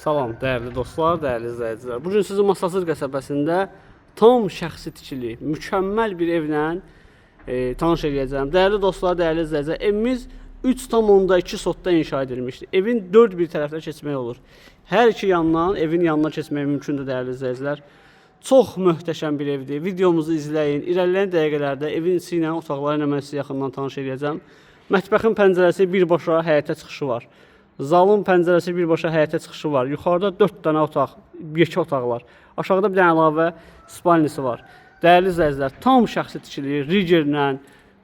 Salam, dəyərli dostlar, dəyərli izləyicilər. Bugün sizi Masazır qəsəbəsində tam şəxsi tikili, mükəmməl bir evlə tanış edəcəm. Dəyərli dostlar, dəyərli izləyicilər, evimiz 3,2 sotda inşa edilmişdir. Evin 4 bir tərəfdə keçmək olur. Hər iki yandan, evin yanına keçmək mümkündür, dəyərli izləyicilər. Çox möhtəşəm bir evdir. Videomuzu izləyin. İrəliləyən dəqiqələrdə evin içi ilə, otaqları ilə mən sizi yaxından tanış edəcəm. Mətbəxin pəncərəsi birbaşa həyətə çıxışı var. Zalın pəncərəsi birbaşa həyətə çıxışı var. Yuxarıda 4 dənə otaq, yekə otaqlar. Aşağıda bir dənə əlavə spalnisi var. Dəyərli izləyicilər, tam şəxsi tikili, rigerlə,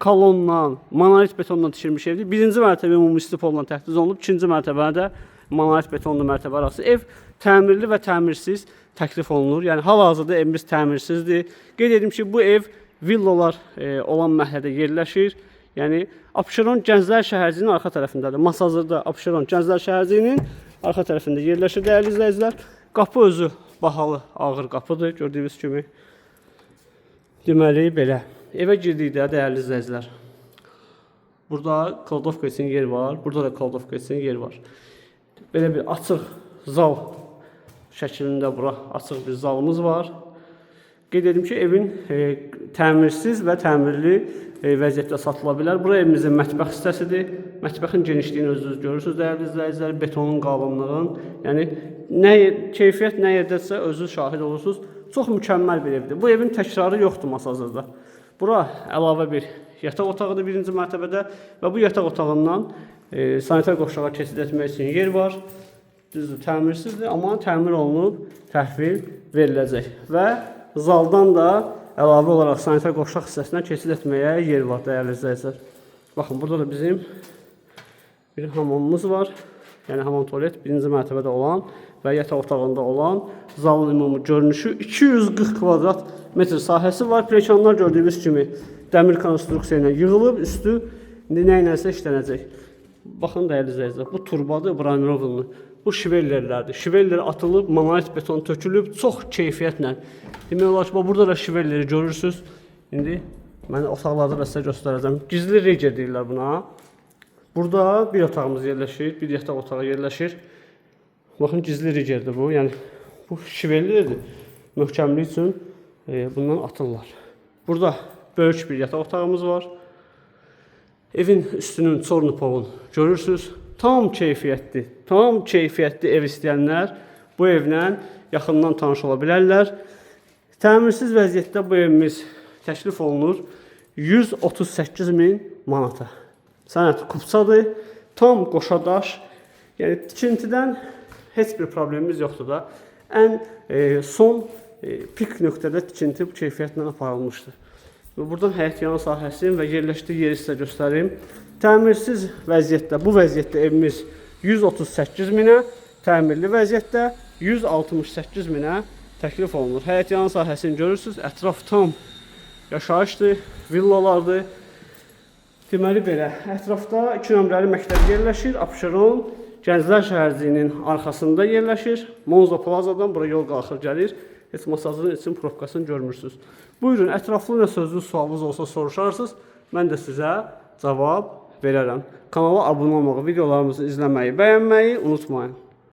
kolonla, monolit betonla tikilmiş evdir. Birinci mərtəbə ümumi stipolla təchiz olunub, ikinci mərtəbədə monolit betonlu mərtəbə arası. Ev təmirli və təmirsiz təklif olunur. Yəni hal-hazırda evimiz təmirsizdir. Qeyd edim ki, bu ev villalar olan məhəllədə yerləşir. Yəni Abşeron Gənclər Şəhərciyinin arxa tərəfindədir. Masazırda Abşeron Gənclər Şəhərciyinin arxa tərəfində yerləşir, dəyərli izləyicilər. Qapı özü bahalı, ağır qapıdır, gördüyünüz kimi. Deməli belə. Evə girdikdə, dəyərli izləyicilər, burada kladovka üçün yer var, burada da kladovka üçün yer var. Belə bir açıq zal şəklində bura açıq bir zalımız var. Qeyd edim ki, evin təmirsiz və təmirli vəziyyətdə satıla bilər. Bura evimizin mətbəx hissəsidir. Mətbəxin genişliyini özünüz görürsünüz, dəyərli izləyicilər, betonun qalınlığın. Yəni, keyfiyyət nə yerdədirsə, özünüz şahid olursunuz. Çox mükəmməl bir evdir. Bu evin təkrarı yoxdur Masazırda. Bura əlavə bir yataq otağıdır birinci mərtəbədə və bu yataq otağından sanitar qovşağa keçid etmək üçün yer var. Düzdür, təmirsizdir, amma təmir olunub, təhvil veriləcək. Və zaldan da əlavə olaraq sanitar qovşaq hissəsindən keçid etməyə yer var, dəyərli izləyicilər. Baxın, burada da bizim bir hamamımız var. Yəni, hamam tualet birinci mərtəbədə olan və yataq otağında olan zalın ümumi görünüşü 240 kvadrat metr sahəsi var. Plekanlar gördüyünüz kimi dəmir konstruksiya ilə yığılıb, üstü nə iləsə işlənəcək. Baxın, dəyərli izləyicilər, bu turbadır, branirovunlu. Bu şivellerlərdir. Şiveller atılıb, monolit beton tökülüb, çox keyfiyyətlə. Demək olar ki, burada da şivelleri görürsünüz. İndi mən otaqlarda da sizə göstərəcəm. Gizli reger deyirlər buna. Burada bir otağımız yerləşir, bir yataq otağı yerləşir. Baxın, gizli regerdir bu. Yəni, bu şivellerdir. Möhkəmlik üçün bundan atırlar. Burada böyük bir yataq otağımız var. Evin üstünün çornupovunu görürsünüz. Tam keyfiyyətli ev istəyənlər bu evlə yaxından tanış ola bilərlər. Təmirsiz vəziyyətdə bu evimiz təklif olunur 138.000 manata. Sənəd kupçadır, tam qoşadaş. Yəni tikintidən heç bir problemimiz yoxdur da. Ən son pik nöqtədə tikinti bu keyfiyyətlə aparılmışdır. Buradan həyət yanı sahəsini və yerləşdiyi yeri sizə göstərim. Təmirsiz vəziyyətdə, bu vəziyyətdə evimiz 138.000-ə, təmirli vəziyyətdə 168.000-ə təklif olunur. Həyət yanı sahəsini görürsünüz, ətraf tam yaşayışdır, villalardır. Deməli belə, ətrafda 2 nömrəli məktəb yerləşir, Abşeron Gənclər Şəhərciyinin arxasında yerləşir. Monza Plazadan bura yol qalxır gəlir. Heç Masazırın için probkasını görmürsünüz. Buyurun, ətraflı nə sözlü sualınız olsa soruşarsınız, mən də sizə cavab verərəm. Kanala abunə olmağı, videolarımızı izləməyi, bəyənməyi unutmayın.